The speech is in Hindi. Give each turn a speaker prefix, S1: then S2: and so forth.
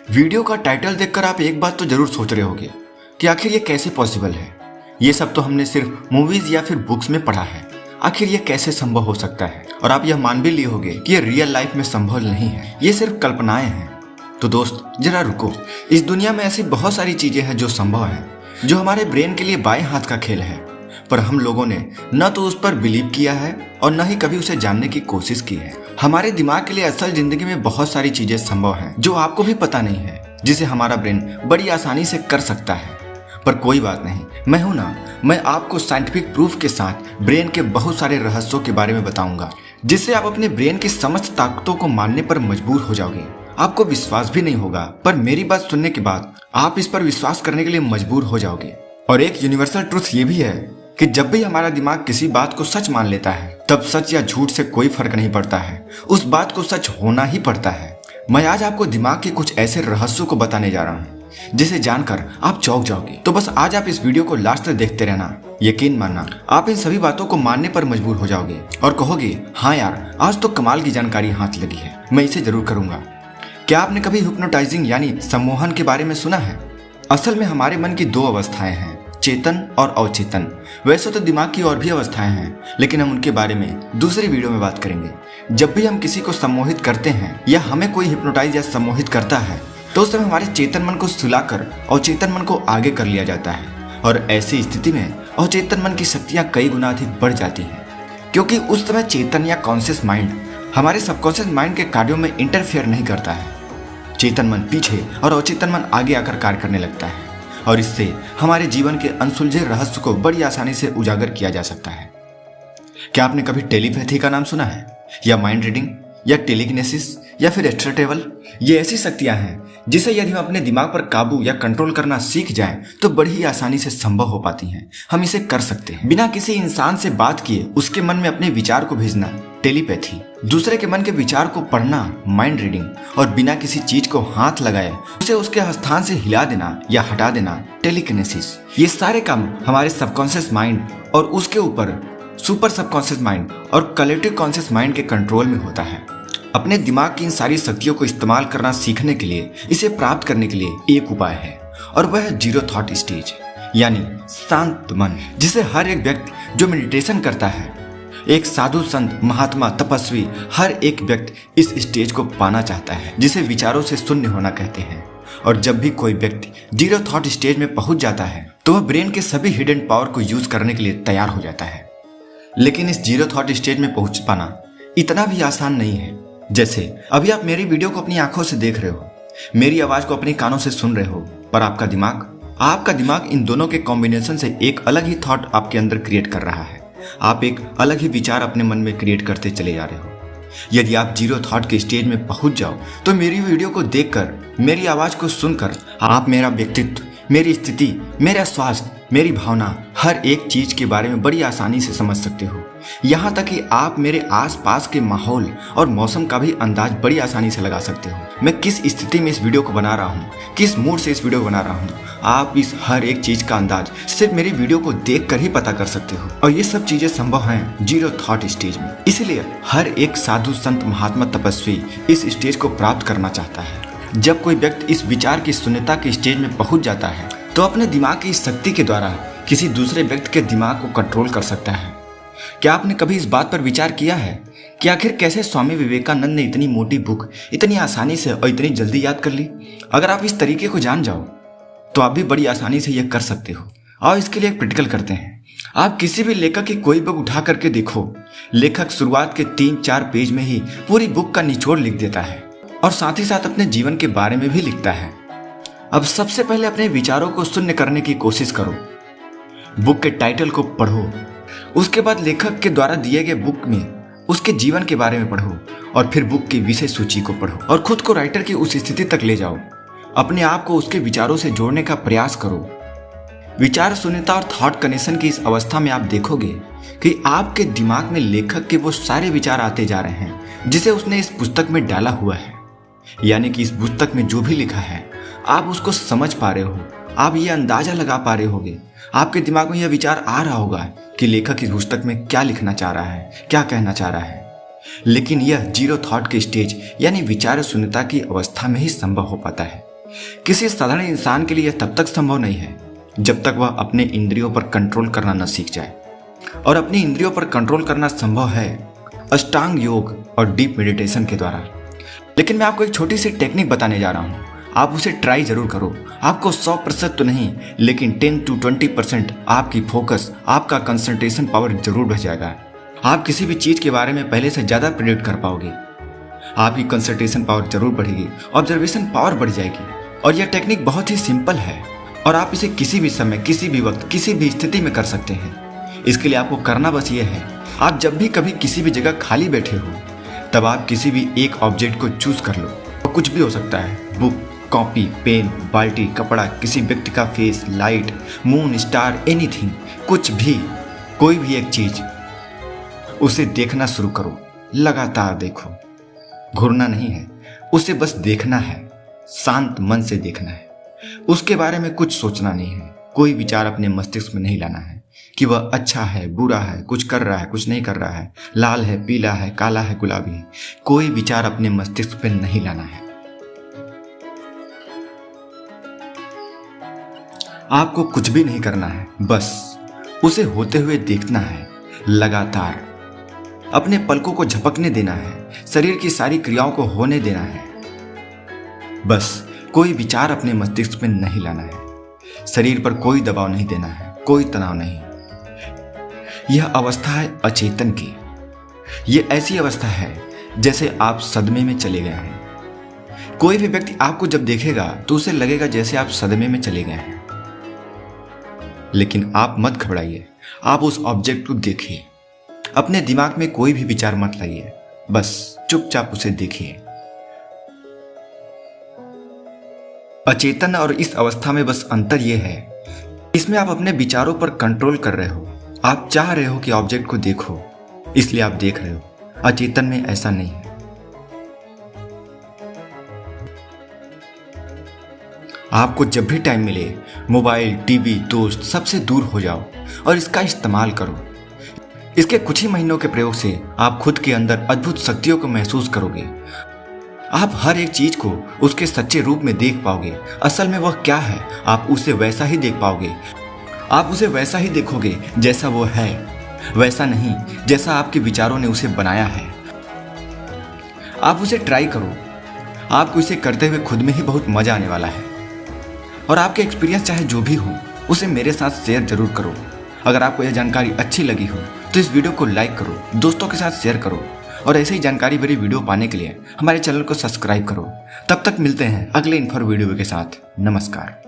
S1: वीडियो का टाइटल देखकर आप एक बात तो जरूर सोच रहे होंगे कि आखिर ये कैसे पॉसिबल है। ये सब तो हमने सिर्फ मूवीज या फिर बुक्स में पढ़ा है, आखिर ये कैसे संभव हो सकता है। और आप यह मान भी लिए होंगे कि ये रियल लाइफ में संभव नहीं है, ये सिर्फ कल्पनाएं हैं। तो दोस्त जरा रुको, इस दुनिया में ऐसी बहुत सारी चीजें हैं जो संभव है, जो हमारे ब्रेन के लिए बाएं हाथ का खेल है, पर हम लोगों ने न तो उस पर बिलीव किया है और न ही कभी उसे जानने की कोशिश की है। हमारे दिमाग के लिए असल जिंदगी में बहुत सारी चीजें संभव हैं जो आपको भी पता नहीं है, जिसे हमारा ब्रेन बड़ी आसानी से कर सकता है। पर कोई बात नहीं, मैं हूं ना, मैं आपको साइंटिफिक प्रूफ के साथ ब्रेन के बहुत सारे रहस्यों के बारे में बताऊंगा, जिससे आप अपने ब्रेन की समस्त ताकतों को मानने पर मजबूर हो जाओगे। आपको विश्वास भी नहीं होगा, पर मेरी बात सुनने के बाद आप इस पर विश्वास करने के लिए मजबूर हो जाओगे। और एक यूनिवर्सल ट्रुथ ये भी है कि जब भी हमारा दिमाग किसी बात को सच मान लेता है, तब सच या झूठ से कोई फर्क नहीं पड़ता है, उस बात को सच होना ही पड़ता है। मैं आज आपको दिमाग के कुछ ऐसे रहस्यों को बताने जा रहा हूँ जिसे जानकर आप चौंक जाओगे। तो बस आज आप इस वीडियो को लास्ट तक देखते रहना। यकीन मानना, आप इन सभी बातों को मानने पर मजबूर हो जाओगे और कहोगे, हाँ यार, आज तो कमाल की जानकारी हाथ लगी है, मैं इसे जरूर करूंगा। क्या आपने कभी हिप्नोटाइजिंग यानी सम्मोहन के बारे में सुना है? असल में हमारे मन की दो अवस्थाएं हैं, चेतन और अवचेतन। वैसे तो दिमाग की और भी अवस्थाएं हैं, लेकिन हम उनके बारे में दूसरी वीडियो में बात करेंगे। जब भी हम किसी को सम्मोहित करते हैं या हमें कोई हिप्नोटाइज या सम्मोहित करता है, तो उस समय हमारे चेतन मन को सुलाकर अवचेतन मन को आगे कर लिया जाता है, और ऐसी स्थिति में अवचेतन मन की शक्तियां कई गुना अधिक बढ़ जाती हैं, क्योंकि उस समय चेतन या कॉन्शियस माइंड हमारे सबकॉन्शियस माइंड के कार्यों में इंटरफेयर नहीं करता है। चेतन मन पीछे और अवचेतन मन आगे आकर कार्य करने लगता है, और इससे हमारे जीवन के अनसुलझे रहस्य को बड़ी आसानी से उजागर किया जा सकता है। क्या आपने कभी टेलीपैथी का नाम सुना है, या माइंड रीडिंग, या टेलीकिनेसिस, या फिर एक्स्ट्रा ट्रेवल? ये ऐसी शक्तियां हैं जिसे यदि हम अपने दिमाग पर काबू या कंट्रोल करना सीख जाएं, तो बड़ी ही आसानी से संभव हो पाती हैं। हम इसे कर सकते हैं। बिना किसी इंसान से बात किए उसके मन में अपने विचार को भेजना, टेलीपैथी। दूसरे के मन के विचार को पढ़ना, माइंड रीडिंग। और बिना किसी चीज को हाथ लगाए उसे उसके स्थान से हिला देना या हटा देना, टेलीकिनेसिस। ये सारे काम हमारे सबकॉन्शियस माइंड और उसके ऊपर सुपर सबकॉन्शियस माइंड और कलेक्टिव कॉन्शियस माइंड के कंट्रोल में होता है। अपने दिमाग की इन सारी शक्तियों को इस्तेमाल करना सीखने के लिए, इसे प्राप्त करने के लिए एक उपाय है, और वह है जीरो थॉट स्टेज, यानी शांत मन, जिसे हर एक व्यक्ति जो मेडिटेशन करता है, एक साधु, संत, महात्मा, तपस्वी, हर एक व्यक्ति इस स्टेज को पाना चाहता है, जिसे विचारों से शून्य होना कहते हैं। और जब भी कोई व्यक्ति जीरो थॉट स्टेज में पहुंच जाता है, तो वह ब्रेन के सभी हिडन पावर को यूज करने के लिए तैयार हो जाता है। लेकिन इस जीरो थॉट स्टेज में पहुंच पाना इतना भी आसान नहीं है। जैसे अभी आप मेरी वीडियो को अपनी आंखों से देख रहे हो, मेरी आवाज को अपने कानों से सुन रहे हो, पर आपका दिमाग इन दोनों के कॉम्बिनेशन से एक अलग ही थॉट आपके अंदर क्रिएट कर रहा है। आप एक अलग ही विचार अपने मन में क्रिएट करते चले जा रहे हो। यदि आप जीरो थॉट के स्टेज में पहुंच जाओ, तो मेरी वीडियो को देखकर, मेरी आवाज को सुनकर आप मेरा व्यक्तित्व, मेरी स्थिति, मेरा स्वास्थ्य, मेरी भावना, हर एक चीज के बारे में बड़ी आसानी से समझ सकते हो। यहाँ तक कि आप मेरे आसपास के माहौल और मौसम का भी अंदाज बड़ी आसानी से लगा सकते हो। मैं किस स्थिति में इस वीडियो को बना रहा हूँ, किस मूड से इस वीडियो को बना रहा हूँ, आप इस हर एक चीज का अंदाज सिर्फ मेरी वीडियो को देख कर ही पता कर सकते हो। और ये सब चीजें संभव हैं जीरो थॉट स्टेज में। इसलिए हर एक साधु, संत, महात्मा, तपस्वी इस स्टेज को प्राप्त करना चाहता है। जब कोई व्यक्ति इस विचार की शून्यता के स्टेज में पहुंच जाता है, तो अपने दिमाग की शक्ति के द्वारा किसी दूसरे व्यक्ति के दिमाग को कंट्रोल कर सकता है। क्या आपने कभी इस बात पर विचार किया है कि आखिर कैसे स्वामी विवेकानंद ने इतनी मोटी बुक इतनी आसानी से और इतनी जल्दी याद कर ली? अगर आप इस तरीके को जान जाओ, तो आप भी बड़ी आसानी से यह कर सकते हो। और इसके लिए एक प्रैक्टिकल करते हैं। आप किसी भी लेखक की कोई बुक उठा करके देखो, लेखक शुरुआत के 3-4 पेज में ही पूरी बुक का निचोड़ लिख देता है, और साथ ही साथ अपने जीवन के बारे में भी लिखता है। अब सबसे पहले अपने विचारों को शून्य करने की कोशिश करो। बुक के टाइटल को पढ़ो, उसके बाद लेखक के द्वारा दिए गए बुक में उसके जीवन के बारे में पढ़ो, और फिर बुक की विषय सूची को पढ़ो, और खुद को राइटर की उस स्थिति तक ले जाओ। अपने आप को उसके विचारों से जोड़ने का प्रयास करो। विचार शून्यता और थॉट कनेक्शन की इस अवस्था में आप देखोगे कि आपके दिमाग में लेखक के वो सारे विचार आते जा रहे हैं जिसे उसने इस पुस्तक में डाला हुआ है। यानी कि इस पुस्तक में जो भी लिखा है, आप उसको समझ पा रहे हो, आप ये अंदाजा लगा पा रहे होगे, आपके दिमाग में यह विचार आ रहा होगा कि लेखक इस पुस्तक में क्या लिखना चाह रहा है, क्या कहना चाह रहा है। लेकिन यह जीरो थॉट के स्टेज यानी विचार शून्यता की अवस्था में ही संभव हो पाता है। किसी साधारण इंसान के लिए यह तब तक संभव नहीं है जब तक वह अपने इंद्रियों पर कंट्रोल करना न सीख जाए। और अपनी इंद्रियों पर कंट्रोल करना संभव है अष्टांग योग और डीप मेडिटेशन के द्वारा। लेकिन मैं आपको एक छोटी सी टेक्निक बताने जा रहा हूँ, आप उसे ट्राई जरूर करो। आपको 100% तो नहीं, लेकिन 10 to 20% आपकी फोकस, आपका कंसंट्रेशन पावर जरूर बढ़ जाएगा। आप किसी भी चीज के बारे में पहले से ज्यादा प्रेडिक्ट कर पाओगे। आपकी कंसंट्रेशन पावर जरूर बढ़ेगी, ऑब्जर्वेशन पावर बढ़ जाएगी। और यह टेक्निक बहुत ही सिंपल है और आप इसे किसी भी समय, किसी भी वक्त, किसी भी स्थिति में कर सकते हैं। इसके लिए आपको करना बस ये है, आप जब भी कभी किसी भी जगह खाली बैठे हो तब आप किसी भी एक ऑब्जेक्ट को चूज कर लो। और कुछ भी हो सकता है, बुक, कॉपी, पेन, बाल्टी, कपड़ा, किसी व्यक्ति का face, light, moon, star, anything, कुछ भी, कोई भी एक चीज, उसे देखना शुरू करो। लगातार देखो, घूरना नहीं है, उसे बस देखना है, शांत मन से देखना है। उसके बारे में कुछ सोचना नहीं है, कोई विचार अपने मस्तिष्क में नहीं लाना है कि वह अच्छा है, बुरा है, कुछ कर रहा है, कुछ नहीं कर रहा है, लाल है, पीला है, काला है, गुलाबी है। कोई विचार अपने मस्तिष्क पे नहीं लाना है। आपको कुछ भी नहीं करना है, बस उसे होते हुए देखना है। लगातार अपने पलकों को झपकने देना है, शरीर की सारी क्रियाओं को होने देना है। बस कोई विचार अपने मस्तिष्क में नहीं लाना है। शरीर पर कोई दबाव नहीं देना है, कोई तनाव नहीं। यह अवस्था है अचेतन की। यह ऐसी अवस्था है जैसे आप सदमे में चले गए हैं। कोई भी व्यक्ति आपको जब देखेगा तो उसे लगेगा जैसे आप सदमे में चले गए हैं। लेकिन आप मत घबराइए, आप उस ऑब्जेक्ट को देखिए। अपने दिमाग में कोई भी विचार मत लाइए, बस चुपचाप उसे देखिए। अचेतन और इस अवस्था में बस अंतर यह है, इसमें आप अपने विचारों पर कंट्रोल कर रहे हो। आप चाह रहे हो कि ऑब्जेक्ट को देखो, इसलिए आप देख रहे हो। अचेतन में ऐसा नहीं है। आपको जब भी टाइम मिले, मोबाइल, टीवी, दोस्त, सबसे दूर हो जाओ और इसका इस्तेमाल करो। इसके कुछ ही महीनों के प्रयोग से आप खुद के अंदर अद्भुत शक्तियों को महसूस करोगे। आप हर एक चीज को उसके सच्चे रूप में देख पाओगे। असल में वह क्या है, आप उसे वैसा ही देख पाओगे। आप उसे वैसा ही देखोगे जैसा वो है, वैसा नहीं जैसा आपके विचारों ने उसे बनाया है। आप उसे ट्राई करो, आपको इसे करते हुए खुद में ही बहुत मजा आने वाला है। और आपके एक्सपीरियंस चाहे जो भी हो, उसे मेरे साथ शेयर जरूर करो। अगर आपको यह जानकारी अच्छी लगी हो तो इस वीडियो को लाइक करो, दोस्तों के साथ शेयर करो और ऐसे ही जानकारी भरी वीडियो पाने के लिए हमारे चैनल को सब्सक्राइब करो। तब तक मिलते हैं अगले इन्फॉर्मेटिव वीडियो के साथ। नमस्कार।